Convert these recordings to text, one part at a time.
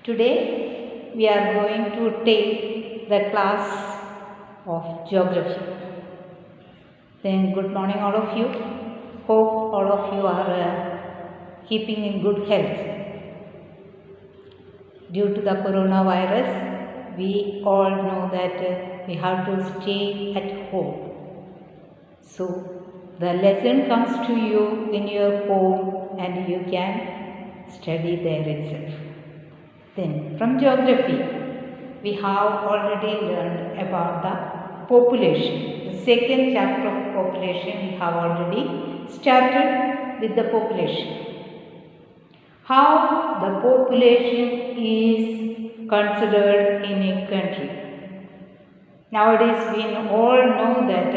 Today we are going to take the class of geography. Then good morning all of you. Hope all of you are keeping in good health. Due to the coronavirus, we all know that we have to stay at home. So the lesson comes to you in your home and you can study there itself. Then from geography, we have already learned about the population. The second chapter of population we have already started with the population. How the population is considered in a country. Nowadays we all know that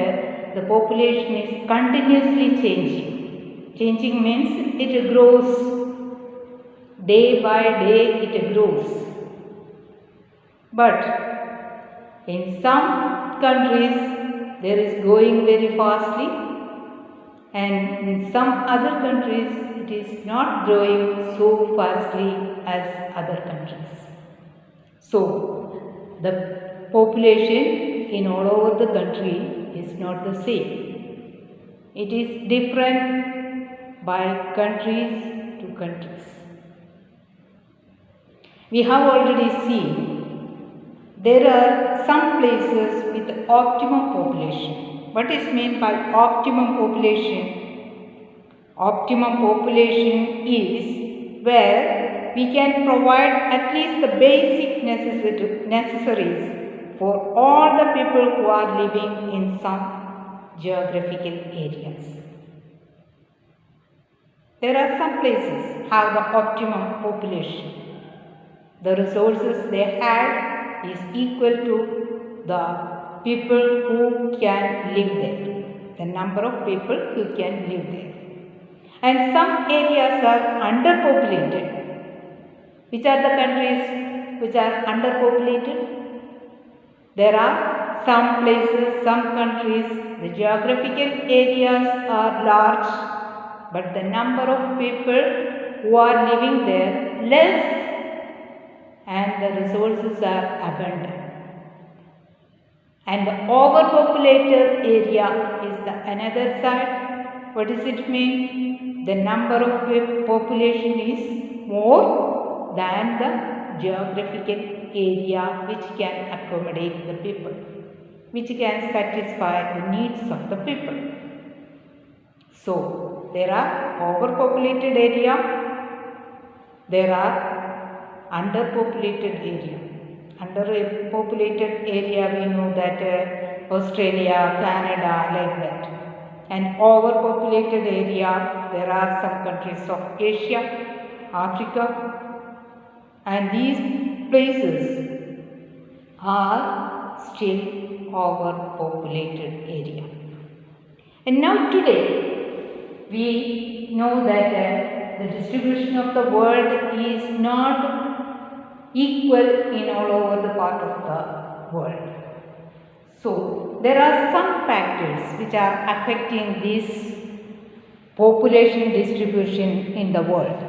the population is continuously changing. Changing means it grows. Day by day it grows. But in some countries there is growing very fastly, and in some other countries it is not growing so fastly as other countries. So the population in all over the country is not the same. It is different by countries to countries. We have already seen there are some places with optimum population. What is meant by optimum population? Optimum population is where we can provide at least the basic necessaries for all the people who are living in some geographical areas. There are some places have the optimum population. The resources they had is equal to the people who can live there, the number of people who can live there. And some areas are underpopulated. Which are the countries which are underpopulated? There are some places, some countries, the geographical areas are large, but the number of people who are living there less, and the resources are abundant. And the overpopulated area is the another side. What does it mean? The number of population is more than the geographical area which can accommodate the people, which can satisfy the needs of the people. So there are overpopulated area, there are underpopulated area. Underpopulated area we know that Australia, Canada, like that. And overpopulated area, there are some countries of Asia, Africa, and these places are still overpopulated area. And now today we know that the distribution of the world is not equal in all over the part of the world. So there are some factors which are affecting this population distribution in the world.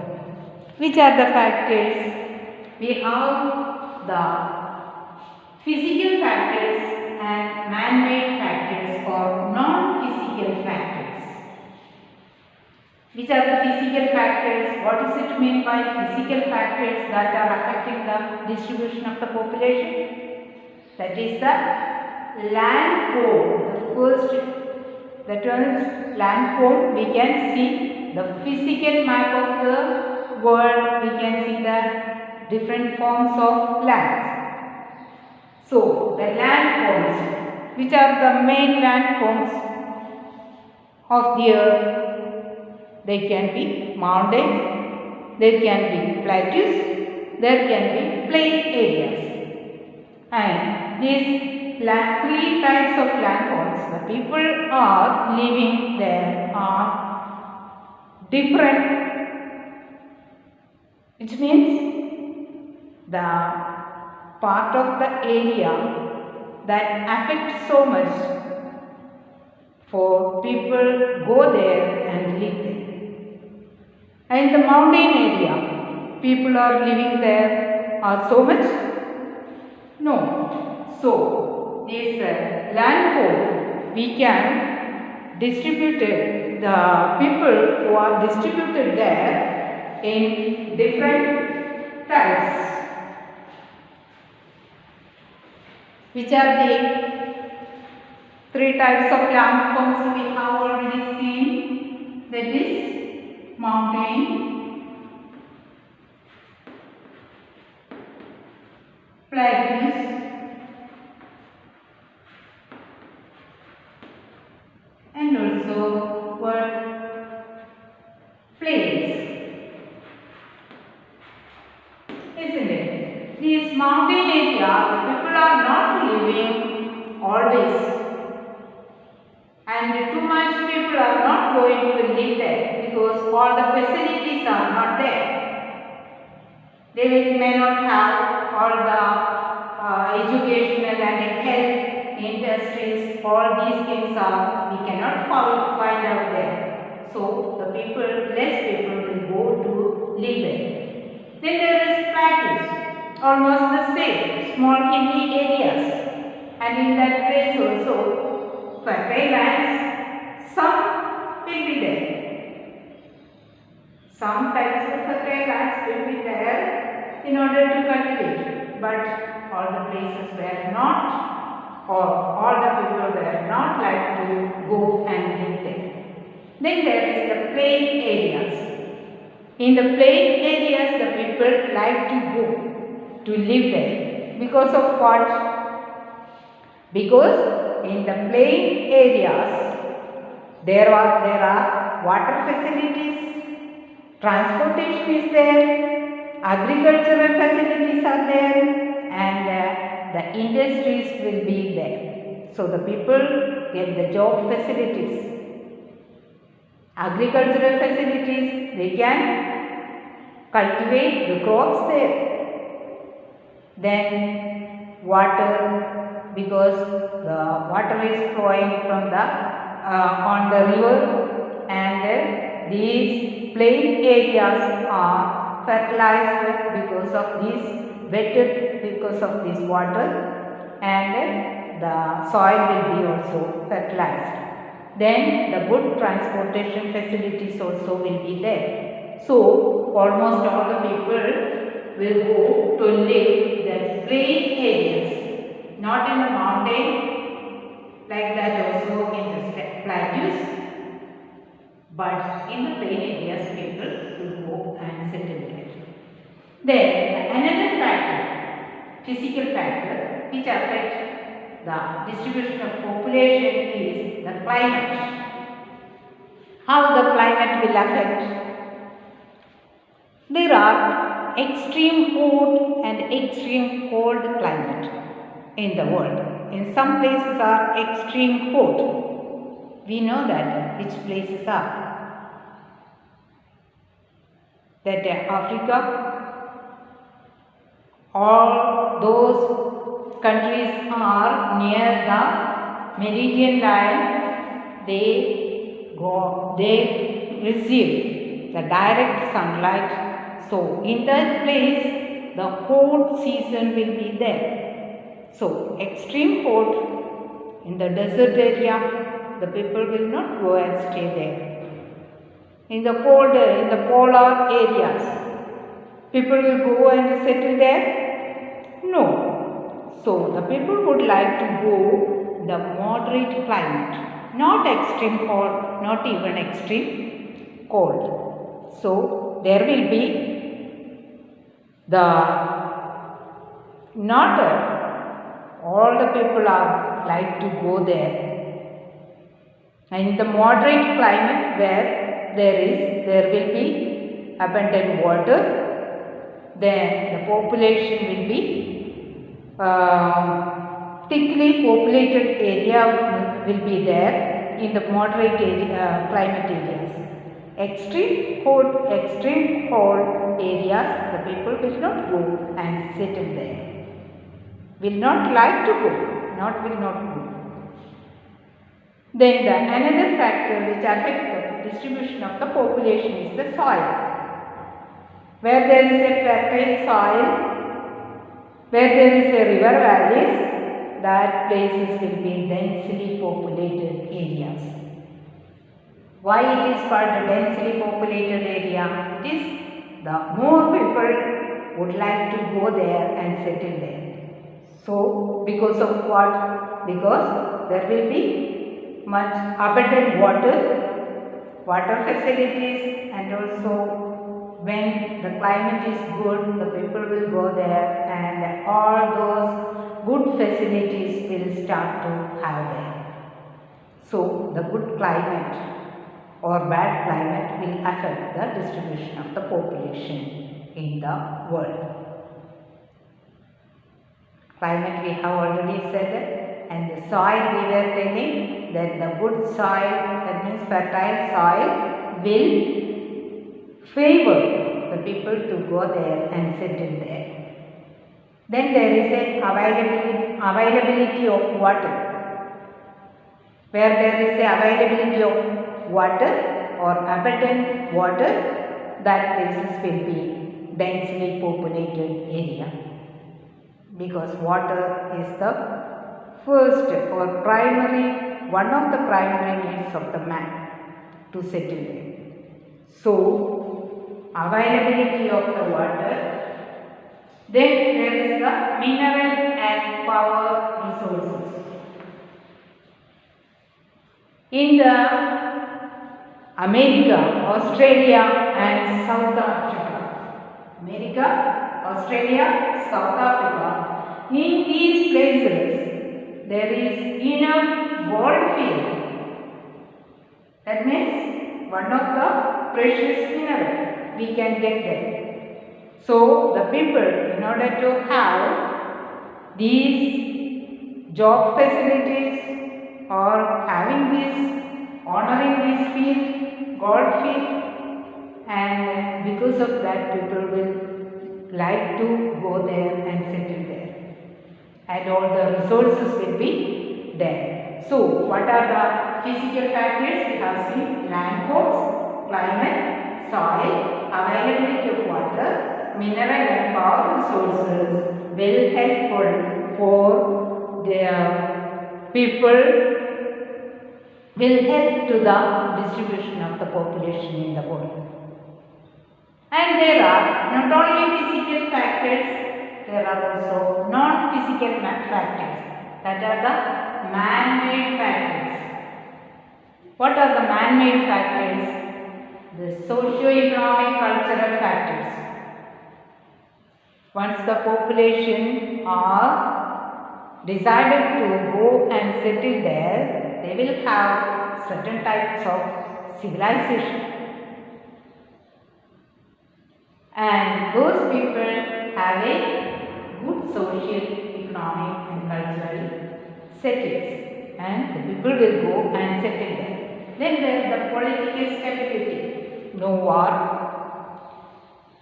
Which are the factors? We have the physical factors and man-made factors or non-physical factors. Which are the physical factors? What does it mean by physical factors that are affecting the distribution of the population? That is the landform. The term landform, we can see the physical map of the world, we can see the different forms of lands. So the landforms, which are the main landforms of the earth? They can be mountains, there can be plateaus, there can be plain areas. And these three types of landforms, the people are living there are different, which means the part of the area that affects so much for people go there and live there. And the mountain area, people are living there are so much? No. So, this landform we can distribute it, the people who are distributed there in different types. Which are the three types of landforms we have already seen? That is mountain, plateaus, and also what? Plains. Isn't it? These mountain areas, the people are not living always. And too much people are not going to live there because all the facilities are not there. They may not have all the educational and health industries. All these things are, we cannot find out there. So the people, less people will go to live there. Then there is plateaus, almost the same, small hilly areas. And in that place also, fertile lands, some will be there. Some types of fertile lands will be there in order to cultivate, but all the places were not, or all the people were not like to go and live there. Then there is the plain areas. In the plain areas, the people like to go to live there. Because of what? Because in the plain areas, there are water facilities, transportation is there, agricultural facilities are there, and the industries will be there. So the people get the job facilities. Agricultural facilities, they can cultivate the crops there. Then water, because the water is flowing from the on the river, and these plain areas are fertilized because of this, wetted because of this water, and the soil will be also fertilized. Then the good transportation facilities also will be there. So almost all the people will go to live the plain areas, not in the mountain, like that also in the plateaus, but in the plain areas people will go and settle there. Then another factor, physical factor, which affects the distribution of population is the climate. How the climate will affect? There are extreme hot and extreme cold climate in the world. In some places are extreme hot. We know that which places are. That Africa, all those countries are near the meridian line, they receive the direct sunlight. So in that place the hot season will be there. So extreme hot in the desert area, the people will not go and stay there. In the polar areas, people will go and settle there? No. So the people would like to go the moderate climate, not extreme hot, not even extreme cold. So there will be the, not all the people are like to go there. And in the moderate climate where there will be abundant water, then the population will be thickly populated area will be there in the moderate climate areas. Extreme hot, extreme cold areas, the people will not go and settle there. Will not like to go, will not go. Then another factor which affects the distribution of the population is the soil. Where there is a fertile soil, Where there is a river valleys, that places will be densely populated areas. Why it is called a densely populated area? It is the more people would like to go there and settle there. So, because of what? Because there will be much abundant water facilities, and also when the climate is good, the people will go there and all those good facilities will start to have there. So, the good climate or bad climate will affect the distribution of the population in the world. Climate we have already said, and the soil we were telling that the good soil, that means fertile soil, will favor the people to go there and settle there. Then there is an availability of water. Where there is an availability of water or abundant water, that places will be densely populated area. Because water is the first or primary, one of the primary needs of the man to settle there. So, availability of the water. Then there is the mineral and power resources. In the America, Australia and South Africa, South Africa, in these places there is enough gold field. That means one of the precious mineral we can get there. So the people, in order to have these job facilities or having this, honoring this field, gold field, and because of that people will like to go there and settle there, and all the resources will be there. So, what are the physical factors? We have seen landforms, climate, soil, availability of water, mineral and power resources will helpful for the people, will help to the distribution of the population in the world. And there are not only physical factors, there are also non-physical factors, that are the man-made factors. What are the man-made factors? The socio-economic cultural factors. Once the population are decided to go and settle there, they will have certain types of civilization. And those people have a good social, economic and cultural settings, and the people will go and settle there. Then there is the political stability, no war,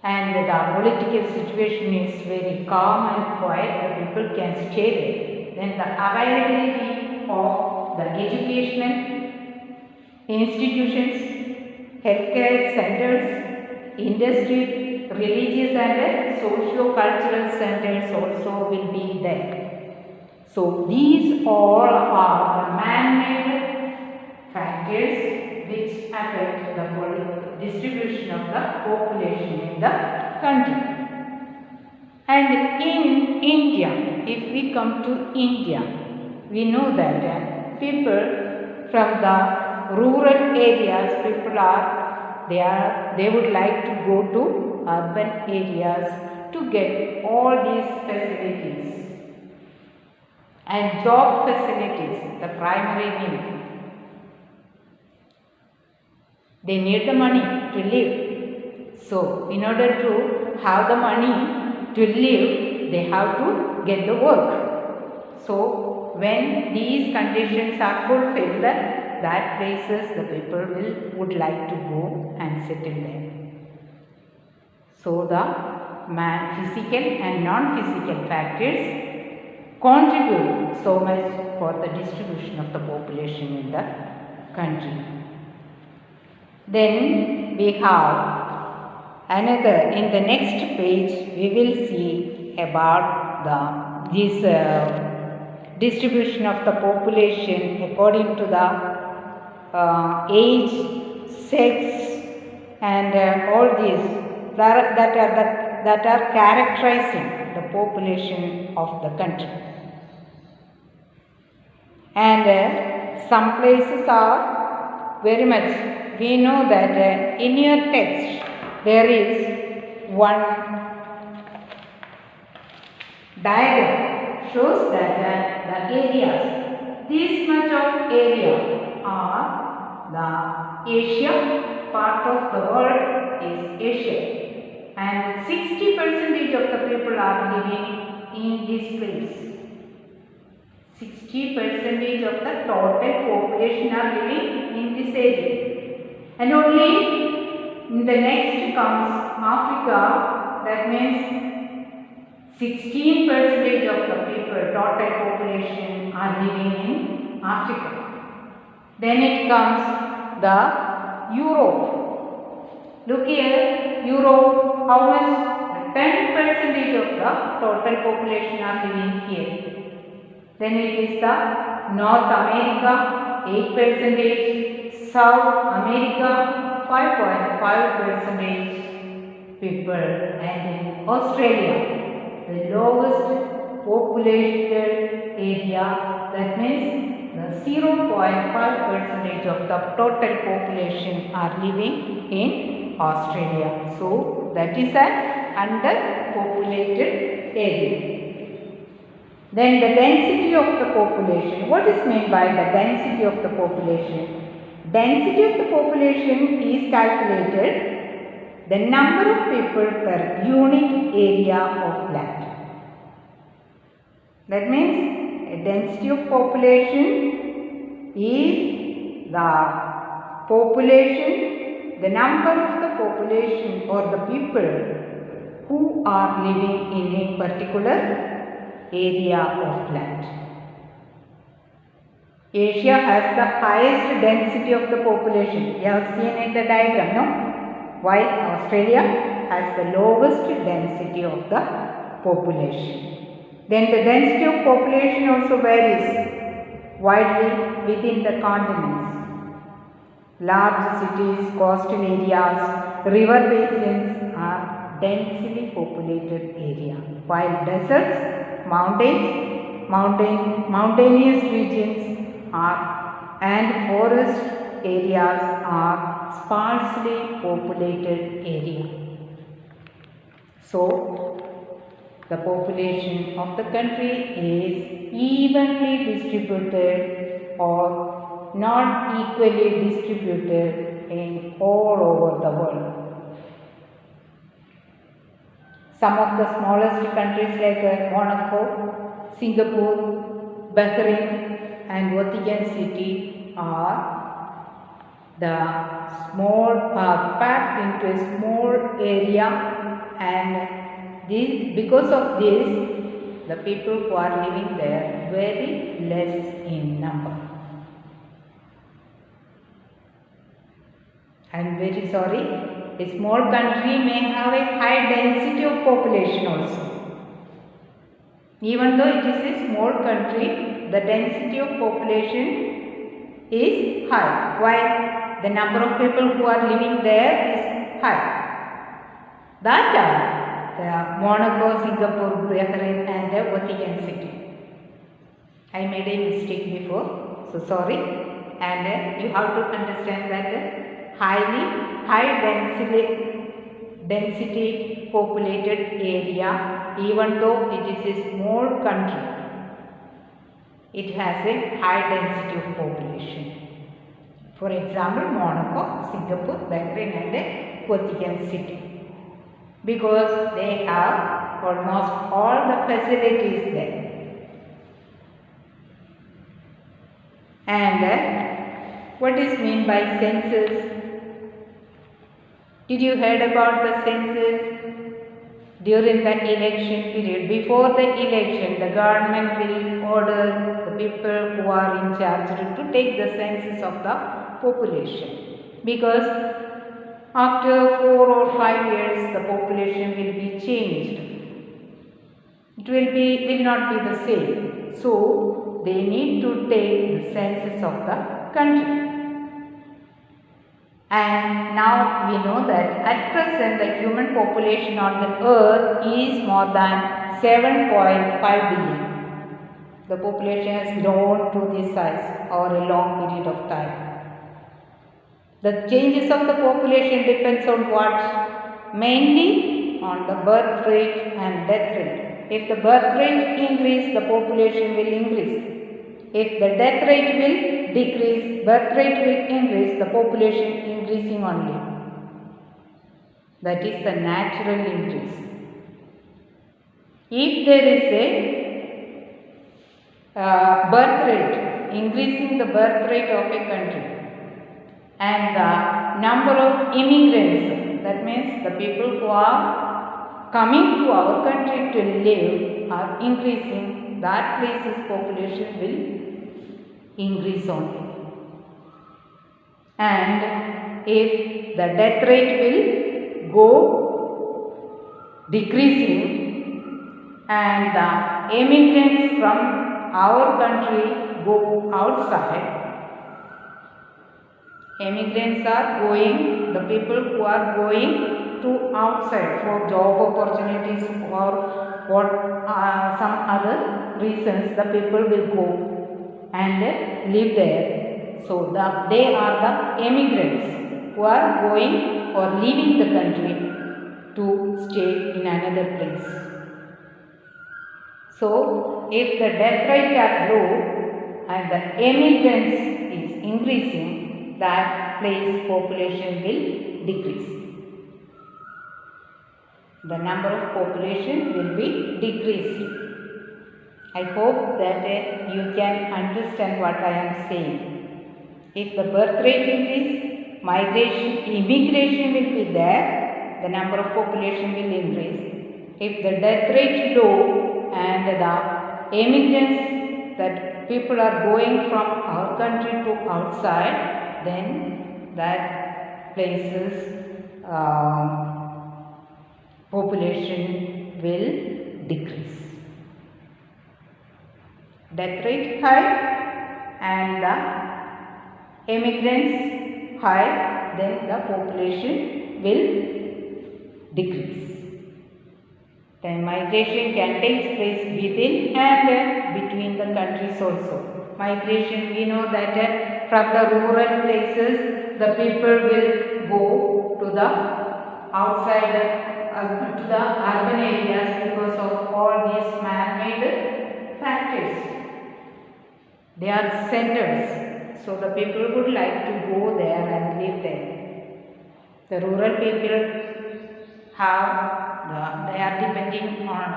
and the political situation is very calm and quiet, the people can stay there. Then the availability of the educational institutions, healthcare centers, industry, religious and socio-cultural centers also will be there. So, these all are the man-made factors which affect the distribution of the population in the country. And in India, if we come to India, we know that people from the rural areas, they would like to go to urban areas to get all these facilities and job facilities, the primary need. They need the money to live. So, in order to have the money to live, they have to get the work. So, when these conditions are fulfilled, that places the people would like to go and settle there. So, the physical and non-physical factors contribute so much for the distribution of the population in the country. Then we have another, in the next page we will see about this distribution of the population according to the age, sex, and all these that are characterizing the population of the country. And some places are very much, we know that in your text there is one diagram shows that the areas, this much of area are the Asia, part of the world is Asia, and 60% of the people are living in this place. 60% of the total population are living in this area, and only in the next comes Africa, that means 16% of the people, total population are living in Africa. Then it comes the Europe. Look here, Europe, how much? 10% of the total population are living here. Then it is the North America, 8%, South America, 5.5% people, and in Australia, the lowest populated area, that means the 0.5% of the total population are living in Australia. So that is an underpopulated area. Then the density of the population. What is meant by the density of the population? Density of the population is calculated the number of people per unit area of land. That means a density of population is the population, the number of the population or the people who are living in a particular area of land. Asia has the highest density of the population. You have seen in the diagram, no? While Australia has the lowest density of the population. Then the density of population also varies widely within the continents. Large cities, coastal areas, river basins are densely populated area, while deserts, mountainous regions and forest areas are sparsely populated area. So, the population of the country is evenly distributed or not equally distributed in all over the world. Some of the smallest countries like Monaco, Singapore, Bahrain and Vatican City are packed into a small area, and because of this, the people who are living there very less in number. I am very sorry. A small country may have a high density of population also. Even though it is a small country, the density of population is high. Why? The number of people who are living there is high. That are the Monaco, Singapore, Bahrain and the Vatican City. I made a mistake before, so sorry. And you have to understand that high density populated area, even though it is a small country, it has a high density of population. For example, Monaco, Singapore, Bahrain and Vatican City, because they have almost all the facilities there. And what is meant by census? Did you heard about the census? During the election period, before the election, the government will order the people who are in charge to take the census of the population, because after 4 or 5 years the population will be changed. it will not be the same. So they need to take the census of the country. And now we know that at present the human population on the earth is more than 7.5 billion. The population has grown to this size over a long period of time. The changes of the population depends on what? Mainly on the birth rate and death rate. If the birth rate increase, the population will increase. If the death rate will decrease, birth rate will increase, the population increasing only. That is the natural increase. If there is a birth rate, increasing the birth rate of a country, and the number of immigrants, that means the people who are coming to our country to live are increasing, that place's population will increase only. And if the death rate will go decreasing and the immigrants from our country go outside, immigrants are going, the people who are going to outside for job opportunities or for some other reasons, the people will go and live there. So they are the immigrants who are going or leaving the country to stay in another place. So if the death rate are low and the immigrants is increasing, that place population will decrease. The number of population will be decreasing. I hope that you can understand what I am saying. If the birth rate increase, immigration will be there, the number of population will increase. If the death rate low and the immigrants, that people are going from our country to outside, then that place's population will decrease. Death rate high and the immigrants high, then the population will decrease. Then migration can take place within and between the countries also. Migration, we know that from the rural places, the people will go to the outside, to the urban areas because of all these man-made factories. They are centers, so the people would like to go there and live there. The rural people they are depending on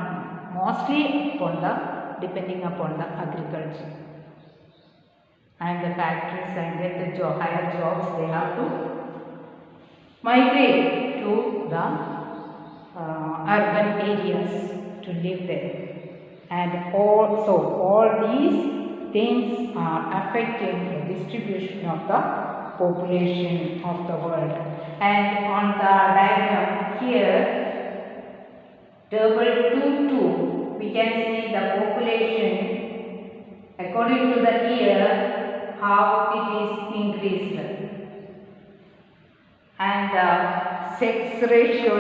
mostly depending upon the agriculture and the factories, and get the higher jobs. They have to migrate to the urban areas to live there, and also all these things are affecting the distribution of the population of the world. And on the diagram here, table 2.2, we can see the population according to the year, how it is increased. And the sex ratio,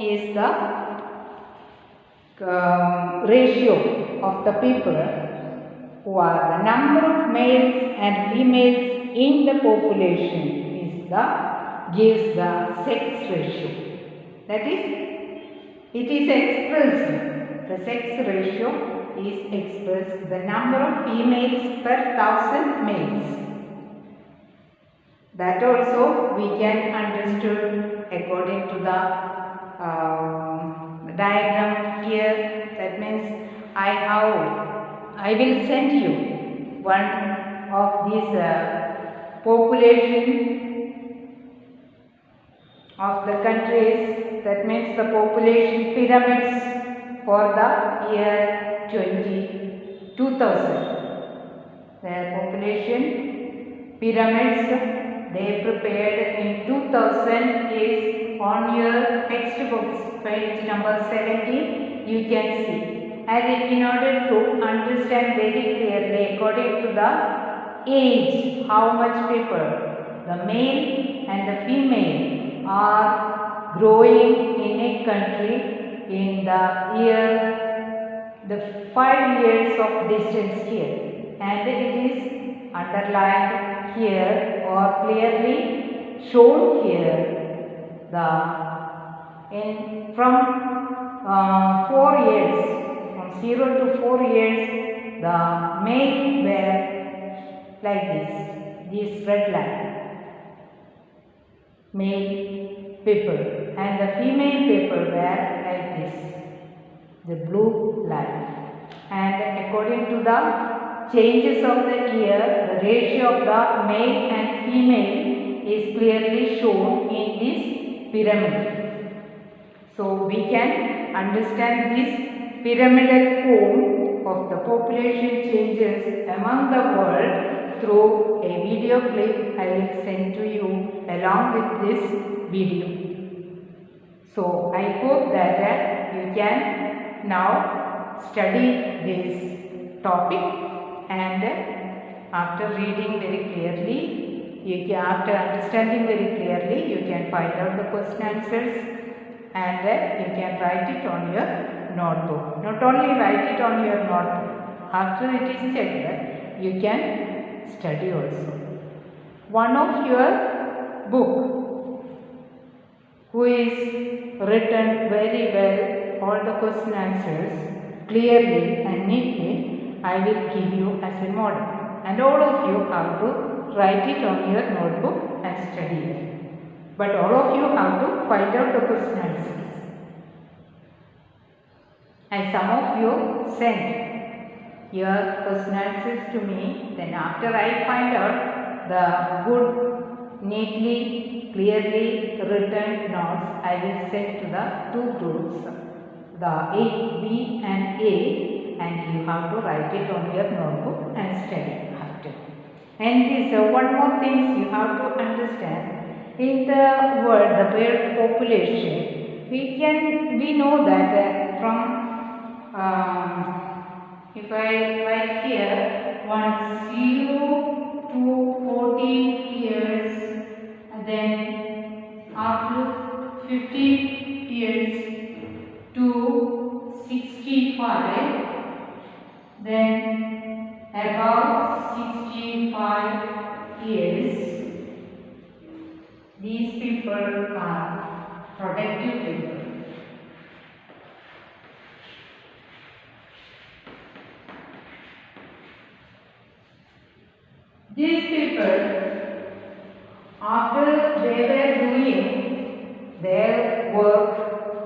is the ratio of the people who are the number of males and females in the population gives the sex ratio. That is, it is expressed, the sex ratio is expressed the number of females per 1,000 males. That also we can understood according to the diagram here. That means I will send you one of these population of the countries. That means the population pyramids for the year 2000. The population pyramids they prepared in 2000 is on your textbooks, page number 17, you can see. And in order to understand very clearly according to the age, how much people, the male and the female are growing in a country in the year, the 5 years of distance here, and it is underlined here or clearly shown here. The from 4 years, from 0 to 4 years, the male were like this red line, male people, and the female people were like this, the blue line. And according to the changes of the year, the ratio of the male and female is clearly shown in this pyramid. So we can understand this pyramidal form of the population changes among the world through a video clip I will send to you along with this video. So I hope that you can now study this topic, and after reading very clearly, after understanding very clearly, you can find out the question answers, and you can write it on your notebook. Not only write it on your notebook, after it is checked, you can study also. One of your book who is written very well all the question answers clearly and neatly, I will give you as a model, and all of you have to write it on your notebook and study it. But all of you have to find out the question answers. And some of you sent your question answers to me. Then after I find out the good, neatly, clearly written notes, I will send to the two groups, the B and A, and you have to write it on your notebook and study after. And this one more thing you have to understand. In the world, the bird population, we know that from if I write here 0 to 14 years, and then after 15 years to 65, then above 65 years, these people are productive people. These people, after they were doing their work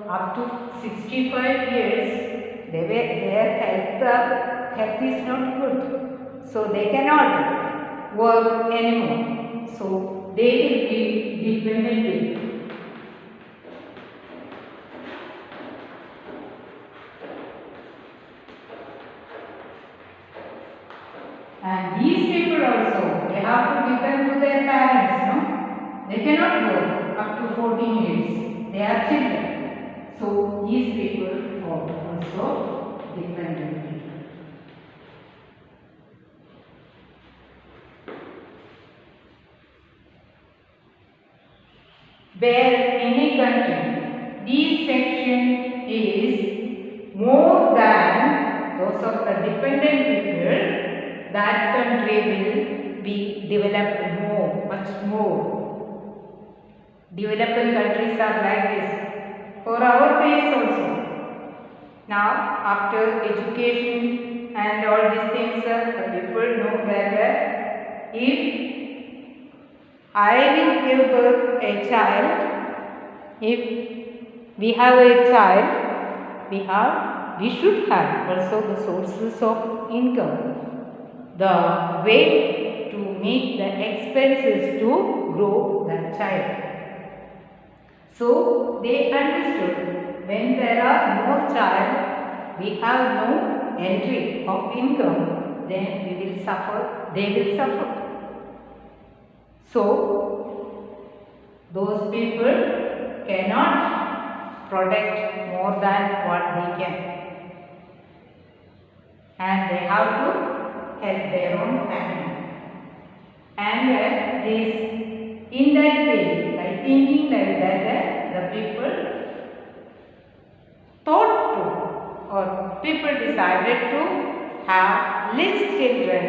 up to 65 years, their health is not good. So they cannot work anymore. So they will be dependent. And these people also, they have to depend to their parents, no? They cannot work up to 14 years. They are children. So these people are also dependent. Where in a country, this section is more than those of the dependent people, that country will be developed more, much more. Developing countries are like this. For our case also. Now, after education and all these things, the people know that if I will give birth a child, if we have a child, we should have also the sources of income. The way to meet the expenses to grow the child. So they understood when there are more child, we have no entry of income, then we will suffer, they will suffer. So those people cannot protect more than what they can, and they have to help their own family. And this, in that way, by thinking like that, the people thought to, or people decided to have less children,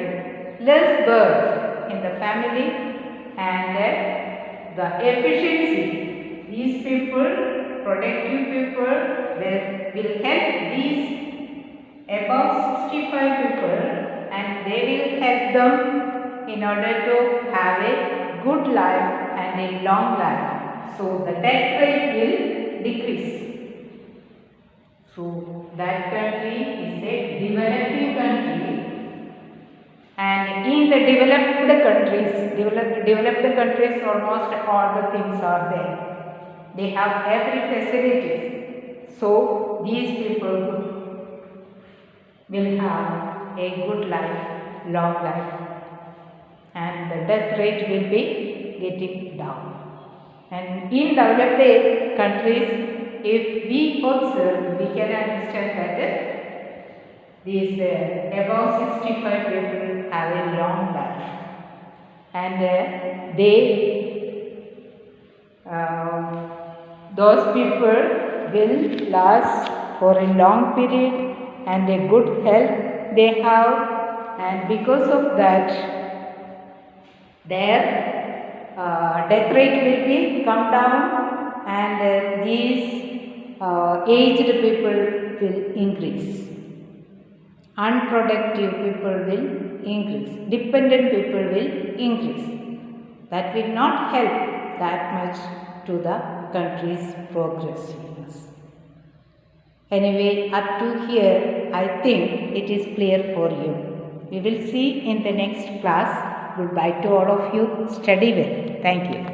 less birth in the family, and the efficiency, these people, productive people, will help these above 65 people, and they will help them in order to have a good life and a long life. So the death rate will decrease. So that country is a developing country, and in the developed countries, almost all the things are there. They have every facilities. So these people will have a good life, long life, and the death rate will be getting down. And in developed countries, if we observe, we can understand that these above 65 people have a long life, and those people will last for a long period, and a good health they have, and because of that their death rate will be come down, and these aged people will increase, unproductive people will increase, dependent people will increase. That will not help that much to the country's progressiveness. Anyway, up to here, I think it is clear for you. We will see in the next class. Goodbye to all of you. Study well. Thank you.